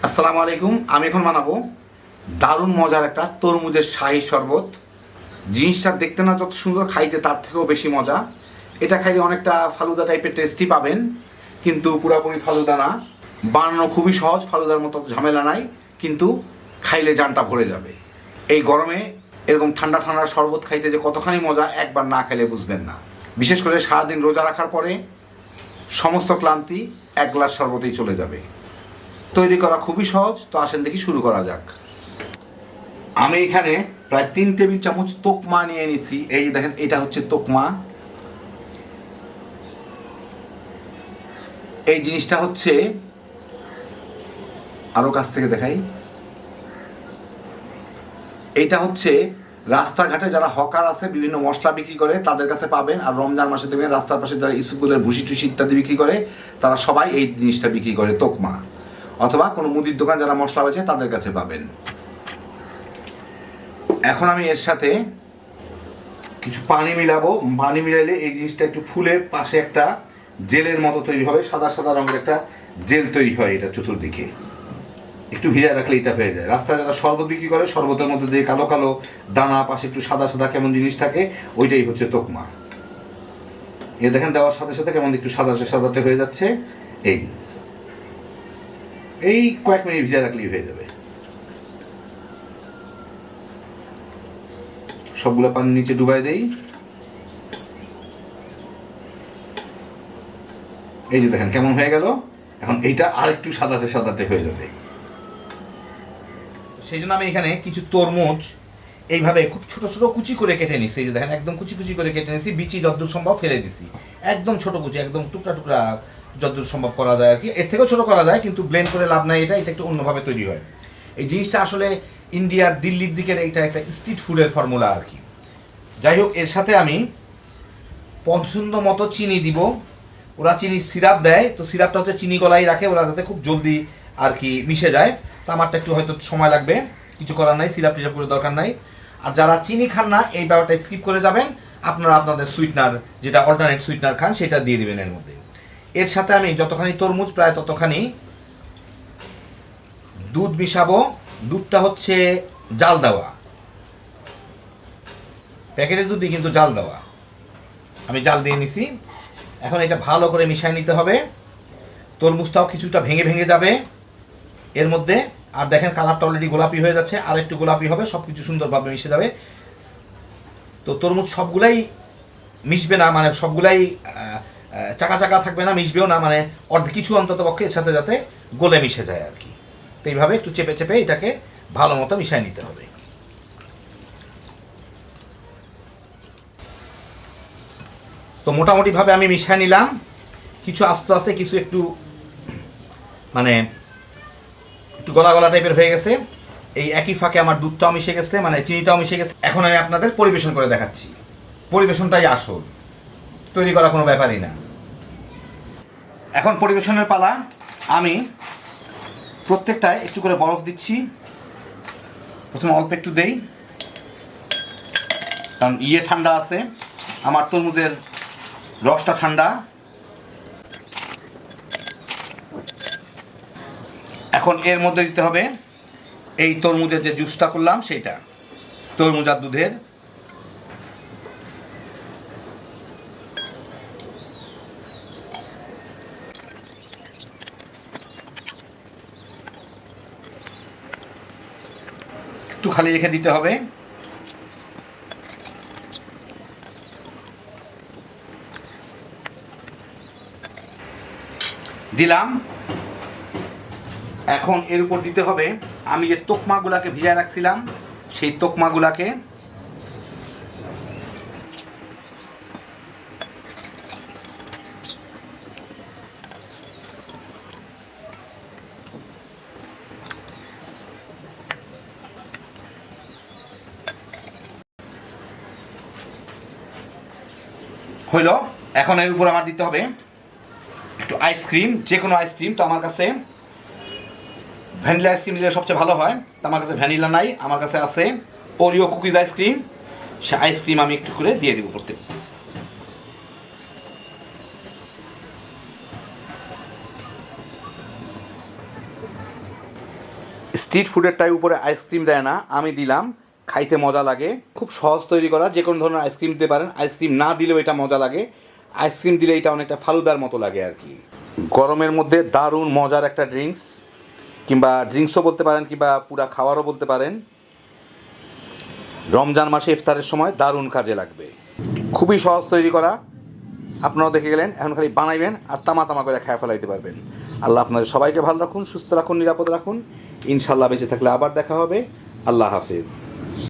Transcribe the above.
আসসালামু আলাইকুম। আমি এখন বানাবো দারুণ মজার একটা তরমুজের শাহী শরবত। জিনিসটা দেখতে না যত সুন্দর, খাইতে তার থেকেও বেশি মজা। এটা খাইলে অনেকটা ফালুদা টাইপের টেস্টি পাবেন, কিন্তু পুরোপুরি ফালুদা না। বানানো খুবই সহজ, ফালুদার মতো ঝামেলা নাই, কিন্তু খাইলে জানটা ভরে যাবে। এই গরমে এরকম ঠান্ডা ঠান্ডা শরবত খাইতে যে কতখানি মজা, একবার না খাইলে বুঝবেন না। বিশেষ করে সারাদিন রোজা রাখার পরে সমস্ত ক্লান্তি এক গ্লাস শরবতেই চলে যাবে। তৈরি করা খুবই সহজ, তো আসেন দেখি শুরু করা যাক। আমি এখানে প্রায় 3 টেবিল চামচ তোকমা নিয়ে নিছি। এই দেখেন, এটা হচ্ছে তোকমা। এই জিনিসটা হচ্ছে, আরো কাছ থেকে দেখাই, এইটা হচ্ছে রাস্তাঘাটে যারা হকার আছে, বিভিন্ন মশলা বিক্রি করে, তাদের কাছে পাবেন। আর রমজান মাসে দেখবেন রাস্তার পাশে যারা স্কুলের ভুসি টুসি ইত্যাদি বিক্রি করে, তারা সবাই এই জিনিসটা বিক্রি করে, তোকমা। অথবা কোনো মুদির দোকান যারা মশলা বেচে তাদের কাছে পাবেন। এখন আমি এর সাথে কিছু পানি মিলাবো। পানি মিলাইলে এই জিনিসটা একটু ফুলে পাশে একটা জেলের মতো তৈরি হবে, সাদা সাদা রঙের একটা জেল তৈরি হয়। এটা চতুর্দিকে একটু ভিজায় রাখলে এটা হয়ে যায়। রাস্তায় যারা শরবত বিক্রি করে, শরবতের মধ্যে যে কালো কালো দানা, পাশে একটু সাদা সাদা কেমন জিনিস থাকে, ওইটাই হচ্ছে তোকমা। এ দেখেন, দেওয়ার সাথে সাথে কেমন একটু সাদাটে সাদাটে হয়ে যাচ্ছে। এই কয়েক মিনিট ভিজায় রাখলেই হয়ে যাবে। সবগুলো পানি নিচে ডুবাই দেই। এই যে দেখেন কেমন হয়ে গেল। এখন এইটা আর একটু সাদাটে সাদাটে হয়ে যাবে। সেই জন্য আমি এখানে কিছু তরমুজ এইভাবে খুব ছোট ছোট কুচি করে কেটে নিছি। এই যে দেখেন, একদম কুচি কুচি করে কেটে নিছি। বিচি যতদূর সম্ভব ফেলে দিছি, একদম ছোট কুচি, একদম টুকরা টুকরা যতদূর সম্ভব করা যায় আর কি। এর থেকেও ছোট করা যায়, কিন্তু ব্লেন্ড করে লাভ নাই। এটা একটু অন্যভাবে তৈরি হয়। এই জিনিসটা আসলে ইন্ডিয়ার দিল্লির দিকের এইটা একটা স্ট্রিট ফুডের ফর্মুলা আর কি। যাই হোক, এর সাথে আমি পছন্দ মতো চিনি দিব। ওরা চিনির সিরাপ দেয়, তো সিরাপটা হচ্ছে চিনি গলাই রাখে ওরা, যাতে খুব জলদি আর কি মিশে যায়। তো আমারটা একটু হয়তো সময় লাগবে, কিছু করার নাই, সিরাপ টিরাপ করে দরকার নাই। আর যারা চিনি খান না, এই ব্যাপারটা স্কিপ করে যাবেন। আপনারা আপনাদের সুইটনার, যেটা অল্টারনেট সুইটনার খান, সেটা দিয়ে দিবেন এর মধ্যে। এর সাথে আমি যতখানি তরমুজ, প্রায় ততখানি দুধ মিশাবো। দুধটা হচ্ছে জাল দেওয়া, প্যাকেটের দুধই কিন্তু জাল দেওয়া। আমি জাল দিয়ে নিছি। এখন এটা ভালো করে মিশিয়ে নিতে হবে। তরমুজটাও কিছুটা ভেঙে ভেঙে যাবে এর মধ্যে। আর দেখেন, কালারটা অলরেডি গোলাপি হয়ে যাচ্ছে, আর একটু গোলাপি হবে, সব কিছু সুন্দরভাবে মিশে যাবে। তো তরমুজ সবগুলাই মিশবে না, মানে সবগুলাই চাকা চাকা থাকবে না, মিশবেও না, মানে কিছু অন্তত পক্ষে এর সাথে যাতে গলে মিশে যায় আর কি। তো এইভাবে একটু চেপে চেপে এটাকে ভালো মতো মিশিয়ে নিতে হবে। তো মোটামুটিভাবে আমি মিশিয়ে নিলাম। কিছু আস্তে আস্তে, কিছু একটু মানে একটু গলা গলা টাইপের হয়ে গেছে। এই একই ফাঁকে আমার দুধটাও মিশে গেছে, মানে চিনিটাও মিশে গেছে। এখন আমি আপনাদের পরিবেশন করে দেখাচ্ছি। পরিবেশনটাই আসল, তৈরি করা কোনো ব্যাপারই না। এখন পরিবেশনের পালা। আমি প্রত্যেকটায় একটু করে বরফ দিচ্ছি। প্রথমে অল্প একটু দেই, কারণ ঠান্ডা আছে, আমার তরমুজের রসটা ঠান্ডা। এখন এর মধ্যে দিতে হবে এই তরমুজের যে জুসটা করলাম, সেইটা, তরমুজ আর দুধের। একটু খালি রেখে দিতে হবে। দিলাম। এখন এর উপর দিতে হবে আমি যে তোকমাগুলাকে ভিজায় রাখছিলাম, সেই তোকমাগুলাকে। হইল। এখন এর উপর আমার দিতে হবে একটু আইসক্রিম, যে কোনো আইসক্রিম। তো আমার কাছে ভ্যানিলা আইসক্রিম দিলে সবচেয়ে ভালো হয়। তো আমার কাছে ভ্যানিলা নাই, আমার কাছে আছে ওরিও কুকিজ আইসক্রিম। সে আইসক্রিম আমি একটু করে দিয়ে দেবো প্রত্যেক। স্ট্রিট ফুডেরটাই উপরে আইসক্রিম দেয় না, আমি দিলাম, খাইতে মজা লাগে। খুব সহজ তৈরি করা, যে কোনো ধরনের আইসক্রিম দিতে পারেন। আইসক্রিম না দিলেও এটা মজা লাগে, আইসক্রিম দিলে এটা অনেকটা ফালুদার মতো লাগে আর কি। গরমের মধ্যে দারুণ মজার একটা ড্রিঙ্কস, কিংবা ড্রিঙ্কসও বলতে পারেন, কিংবা পুরা খাওয়ারও বলতে পারেন। রমজান মাসে ইফতারের সময় দারুণ কাজে লাগবে। খুবই সহজ তৈরি করা, আপনারাও দেখে গেলেন। এখন খালি বানাইবেন আর তামা তামা করে খেয়ে ফেলাইতে পারবেন। আল্লাহ আপনাদের সবাইকে ভালো রাখুন, সুস্থ রাখুন, নিরাপদ রাখুন। ইনশাল্লাহ বেঁচে থাকলে আবার দেখা হবে। আল্লাহ হাফেজ।